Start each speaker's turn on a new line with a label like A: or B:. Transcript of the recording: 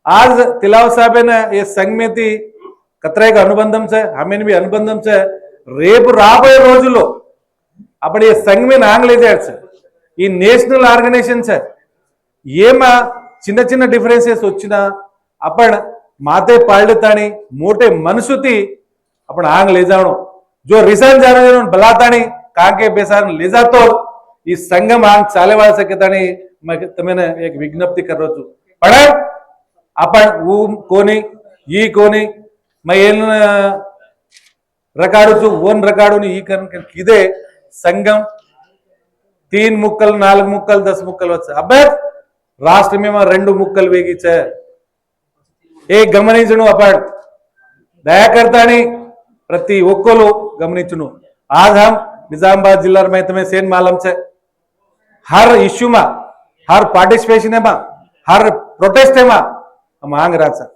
A: आज तिलाव साहब ने ये संघ में थी कतरा एक अनुबंधम से हमें भी अनुबंधम से रेप राबोये रोजुलो अपन ये संघ में नांग ले जाए ఈ నేషనల్ ఆర్గనైజేషన్ సార్ ఏమా చిన్న చిన్న డిఫరెన్సెస్ వచ్చినా अपन माते पालतानी मोटे मनुष्यति अपन आंग ले जानो जो रिसाइन जाने बलातानी काके बेसार ले जातो ई संगम आंग चाले वाला सकेतानी मैं तमेने एक विज्ञप्ति कर रहा हूं पण अपन वो कोनी ई कोनी मैं एन रकाडु छु ओन रकाडु नी ई करन किदे संगम 3 मुक्कल 4 मुक्कल 10 मुक्कल वच्चा अब्बे राष्ट्र में 2 मुक्कल वेगी छे एक गमनिंचनु अपन दया करतानी प्रति ఒక్కలు गमनिंचनु आज हम निजामाबाद जिला में तुम्हें सेन मालूम छे हर इश्यू में हर पार्टिसिपेशन में हर प्रोटेस्ट में हम मांग रहा था